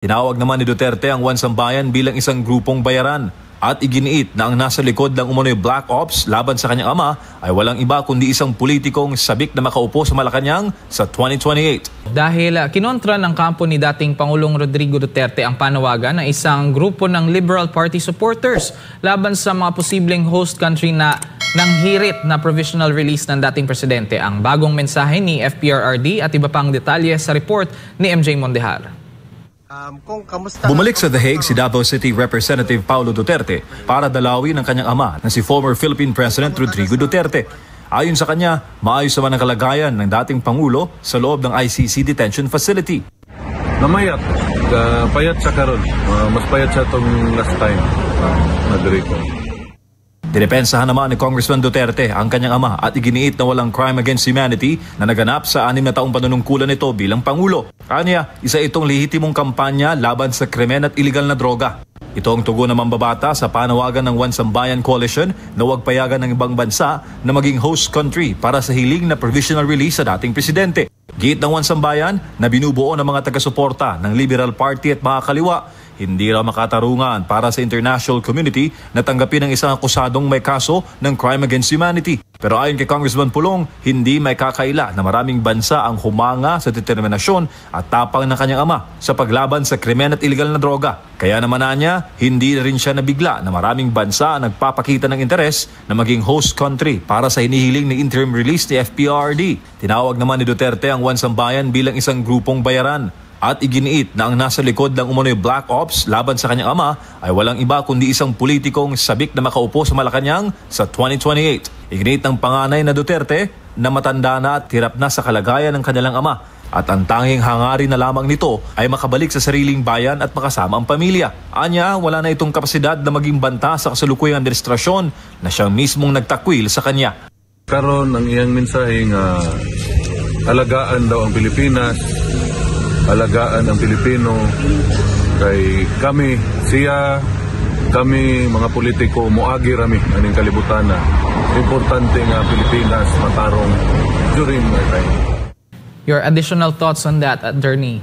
Tinawag naman ni Duterte ang Wansambayan bilang isang grupong bayaran at iginiit na ang nasa likod ng umano'y black ops laban sa kanyang ama ay walang iba kundi isang politikong sabik na makaupo sa Malacanang sa 2028. Dahil kinontra ng kampo ni dating Pangulong Rodrigo Duterte ang panawagan ng isang grupo ng Liberal Party supporters laban sa mga posibleng host country na nanghirit na provisional release ng dating presidente. Ang bagong mensahe ni FPRRD at iba pang detalye sa report ni MJ Mondehar. Bumalik sa The Hague si Davao City Representative Paulo Duterte para dalawin ang kanyang ama na si former Philippine President Rodrigo Duterte. Ayon sa kanya, maayos naman ang kalagayan ng dating Pangulo sa loob ng ICC detention facility. Namayat, payat siya karon. Mas payat siya itong last time, Rodrigo. Dinepensahan naman ni Congressman Duterte ang kanyang ama at iginiit na walang crime against humanity na naganap sa 6 na taong panunungkulan nito bilang Pangulo. Kanya, isa itong lehitimong kampanya laban sa krimen at iligal na droga. Ito ang tugon ng mambabata sa panawagan ng Wansambayan Coalition na huwag payagan ng ibang bansa na maging host country para sa hiling na provisional release sa dating presidente. Giit ng Wansambayan na binubuo ng mga taga-suporta ng Liberal Party at mga kaliwa, hindi raw makatarungan para sa international community na tanggapin ang isang akusadong may kaso ng crime against humanity. Pero ayon kay Congressman Pulong, hindi may kakaila na maraming bansa ang humanga sa determinasyon at tapang ng kanyang ama sa paglaban sa krimen at iligal na droga. Kaya naman niya, hindi rin siya nabigla na maraming bansa ang nagpapakita ng interes na maging host country para sa hinihiling na interim release ni FPRRD. Tinawag naman ni Duterte ang Wansambayan bilang isang grupong bayaran at iginiit na ang nasa likod ng umano'y black ops laban sa kanyang ama ay walang iba kundi isang politikong sabik na makaupo sa Malacanang sa 2028. Iginiit ng panganay na Duterte na matanda na at hirap na sa kalagayan ng kanilang ama at ang tanging hangarin na lamang nito ay makabalik sa sariling bayan at makasama ang pamilya. Anya, wala na itong kapasidad na maging banta sa kasalukuyang administrasyon na siyang mismong nagtakwil sa kanya. Karon ang iyang mensaheng alagaan daw ang Pilipinas, alagaan ang Pilipino, kay kami, siya, kami mga politiko, muagi rami aning kalibutan na importante nga Pilipinas matarong during my time. Your additional thoughts on that, Attorney?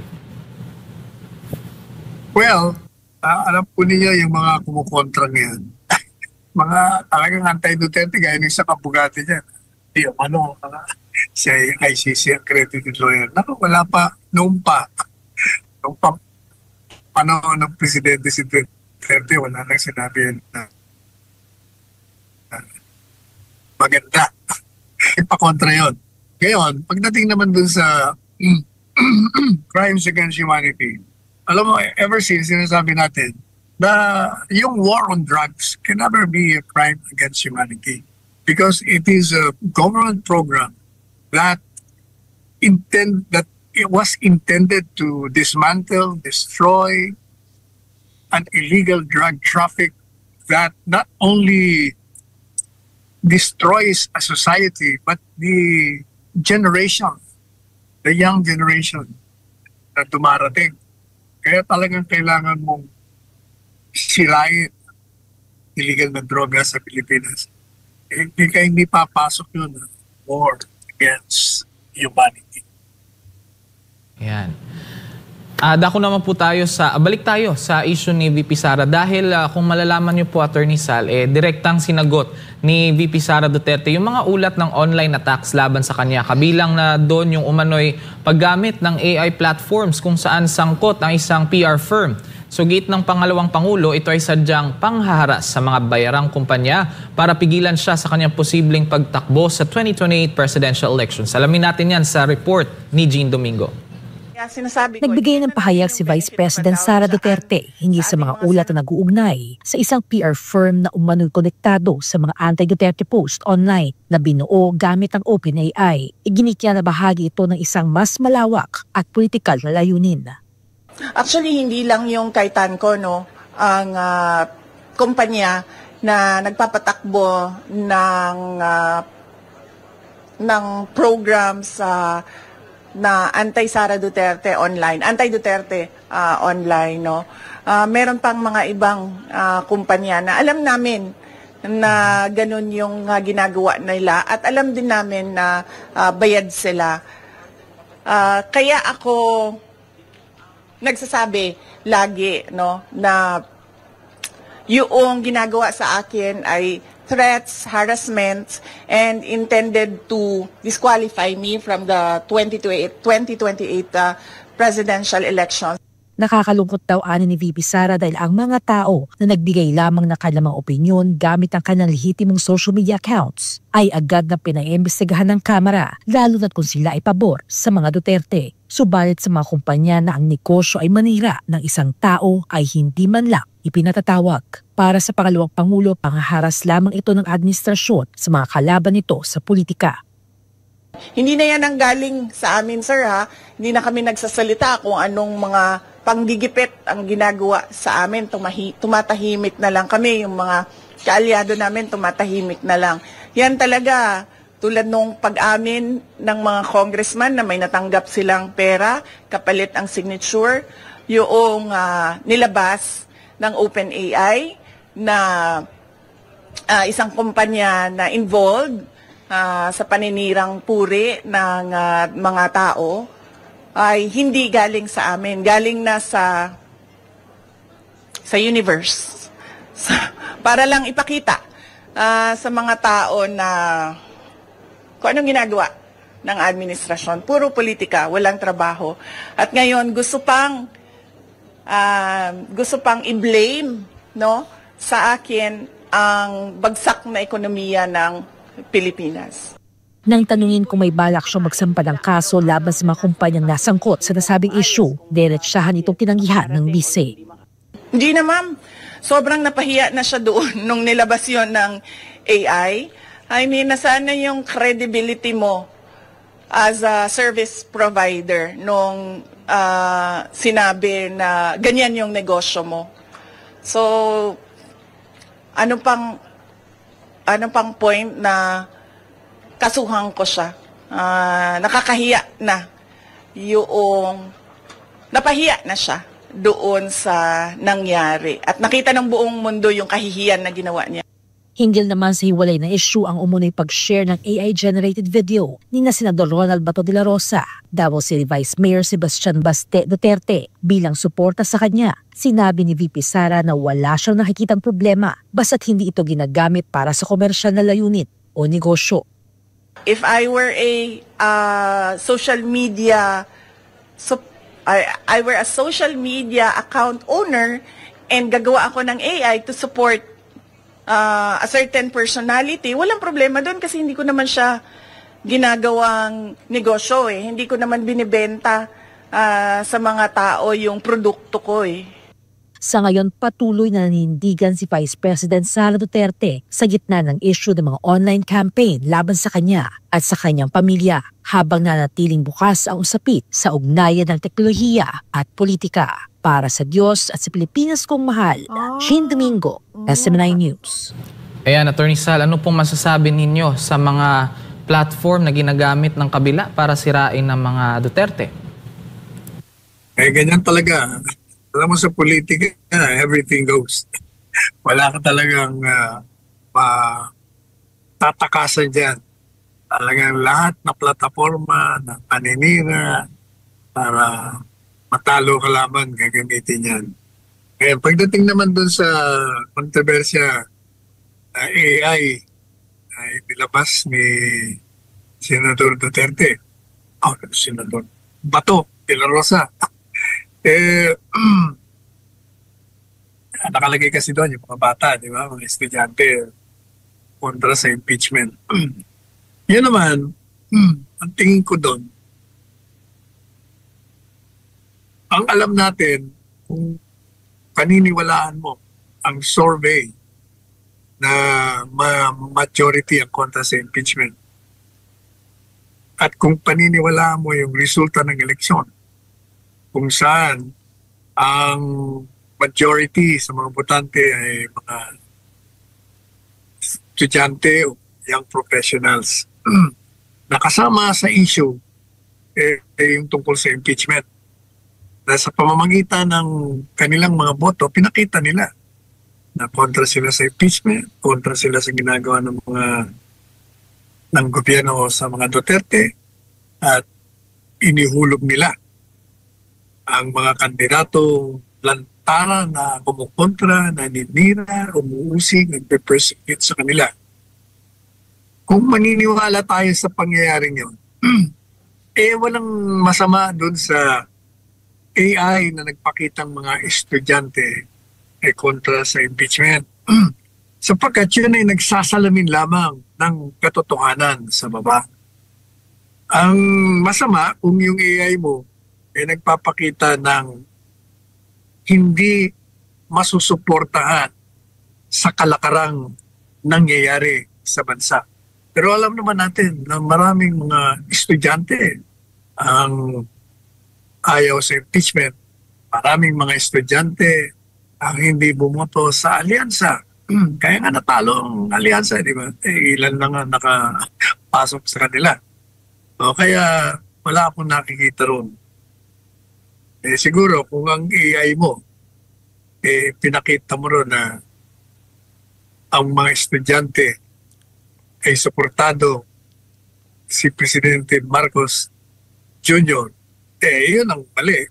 Well, alam po niya yung mga kumukontra ngayon. Mga talagang anti-Duterte, gaya ng sa kabugati niya. Yung siya ay ICC accredited lawyer. Naku, wala pa, noong panahon ng Presidente si Duterte, wala nang sinabi na maganda. Ipakontra yun. Ngayon, pagdating naman dun sa crimes against humanity, alam mo, ever since sinasabi natin na yung war on drugs can never be a crime against humanity because it is a government program that it was intended to dismantle, destroy an illegal drug traffic that not only destroys a society but the young generation na dumarating. Kaya talagang kailangan mong sirain illegal na droga sa Pilipinas. Hindi papasok yun na war against humanity. Ayan. Dako naman po tayo balik tayo sa issue ni VP Sara dahil kung malalaman niyo po, Attorney Sal, direktang sinagot ni VP Sara Duterte yung mga ulat ng online attacks laban sa kanya. Kabilang na doon yung umano'y paggamit ng AI platforms kung saan sangkot ang isang PR firm. Sugit ng pangalawang Pangulo, ito ay sadyang panghaharas sa mga bayarang kumpanya para pigilan siya sa kanyang posibleng pagtakbo sa 2028 presidential elections. Alamin natin yan sa report ni Jean Domingo. Nagbigay ng pahayag si Vice President Sara Duterte hinggil sa mga ulat na nag-uugnay sa isang PR firm na umano'y konektado sa mga anti-Duterte post online na binuo gamit ang OpenAI. Iginit niya na bahagi ito ng isang mas malawak at politikal na layunin. Actually, hindi lang yung kay Tanco, ang kumpanya na nagpapatakbo ng programs na anti-Sara Duterte online, anti-Duterte online, meron pang mga ibang kumpanya na alam namin na ganun yung ginagawa nila at alam din namin na bayad sila. Kaya ako nagsasabi lagi, no, na yung ginagawa sa akin ay threats, harassments, and intended to disqualify me from the 2028 presidential elections. Nakakalungkot daw ani ni VP Sara dahil ang mga tao na nagbigay lamang ng kanilang opinyon gamit ang kanilang lehitimong social media accounts ay agad na pinaimbestigahan ng Kamara, lalo na't kung sila ay pabor sa mga Duterte. Subalit sa mga kumpanya na ang negosyo ay manira ng isang tao ay hindi man lang ipinatatawag. Para sa pangalawang Pangulo, panghaharas lamang ito ng administrasyon sa mga kalaban nito sa politika. Hindi na yan ang galing sa amin, sir, ha? Hindi na kami nagsasalita kung anong mga panggigipit ang ginagawa sa amin. Tumatahimik na lang kami. Yung mga kaalyado namin, tumatahimik na lang. Yan talaga, tulad nung pag-amin ng mga congressman na may natanggap silang pera, kapalit ang signature, yung nilabas ng OpenAI na isang kumpanya na involved sa paninirang puri ng mga tao ay hindi galing sa amin, galing na sa universe. Para lang ipakita sa mga tao na kung anong ginagawa ng administrasyon. Puro politika, walang trabaho. At ngayon gusto pang i-blame, no, sa akin ang bagsak na ekonomiya ng Pilipinas. Nang tanungin kung may balak siyang magsampa ng kaso laban sa mga kumpanyang nasangkot sa nasabing issue, diretsahan itong tinanggihan ng bise. Hindi na, ma'am. Sobrang napahiya na siya doon nung nilabas yon ng AI. I mean, nasaan na yung credibility mo as a service provider nung sinabi na ganyan yung negosyo mo. So, ano pang point na kasuhan ko siya? Nakakahiya na napahiya na siya doon sa nangyari. At nakita ng buong mundo yung kahihiyan na ginawa niya. Hinggil naman sa hiwalay na issue ang umunoy pag-share ng AI-generated video ni na Senador Ronald Bato de la Rosa, Davao City Vice Mayor Sebastian Baste Duterte. Bilang suporta sa kanya, sinabi ni VP Sara na wala siyang nakikitang problema basta't hindi ito ginagamit para sa komersyal na layunin o negosyo. If I were a social media account owner and gagawa ako ng AI to support a certain personality, walang problema doon kasi hindi ko naman siya ginagawang negosyo eh. Hindi ko naman binibenta sa mga tao yung produkto ko eh. Sa ngayon, patuloy na nanindigan si Vice President Sara Duterte sa gitna ng issue ng mga online campaign laban sa kanya at sa kanyang pamilya habang nanatiling bukas ang usapin sa ugnayan ng teknolohiya at politika. Para sa Diyos at sa Pilipinas kong mahal, Shane Domingo, SM9 News. Ayan, Attorney Sal, ano pong masasabi ninyo sa mga platform na ginagamit ng kabila para sirain ng mga Duterte? Ganyan talaga. Alam mo sa politika, everything goes. Wala ka talagang tatakasan dyan. Talagang lahat na plataforma, na paninira, para matalo ka laban, gagamitin yan. Kaya pagdating naman dun sa kontrobersya AI, ay nilabas ni Senador Duterte, Senador Bato de la Rosa, nakalagay kasi doon yung mga bata, di ba? Mga estudyante kontra sa impeachment. Yun naman, ang tingin ko doon, ang alam natin, kung paniniwalaan mo ang survey na majority ang kontra sa impeachment at kung paniniwalaan mo yung resulta ng eleksyon, kung saan ang majority sa mga botante ay mga estudyante o young professionals nakasama sa issue yung tungkol sa impeachment. Na sa pamamagitan ng kanilang mga boto, pinakita nila na kontra sila sa impeachment, kontra sila sa ginagawa ng gobyerno sa mga Duterte at inihulog nila ang mga kandidato plantara na kumukontra, naninira, umuusig, nagpe-persecute sa kanila. Kung maniniwala tayo sa pangyayaring yun, walang masama doon sa AI na nagpakitang mga estudyante kontra sa impeachment. Sapagkat yun ay nagsasalamin lamang ng katotohanan sa baba. Ang masama kung yung AI mo nagpapakita ng hindi masusuportahan sa kalakarang nangyayari sa bansa. Pero alam naman natin na maraming mga estudyante ang ayaw sa impeachment. Maraming mga estudyante ang hindi bumoto sa alyansa. Kaya nga natalo ang alyansa, di ba? Ilan na nga nakapasok sa kanila. O kaya wala akong nakikita ron. Siguro kung ang AI mo, pinakita mo ron na ang mga estudyante ay suportado si Presidente Marcos Jr., yun ang mali.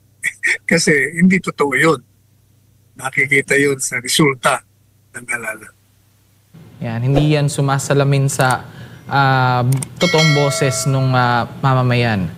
Kasi hindi totoo yun. Nakikita yun sa resulta ng halalan. Yan, hindi yan sumasalamin sa totoong boses ng mamamayan.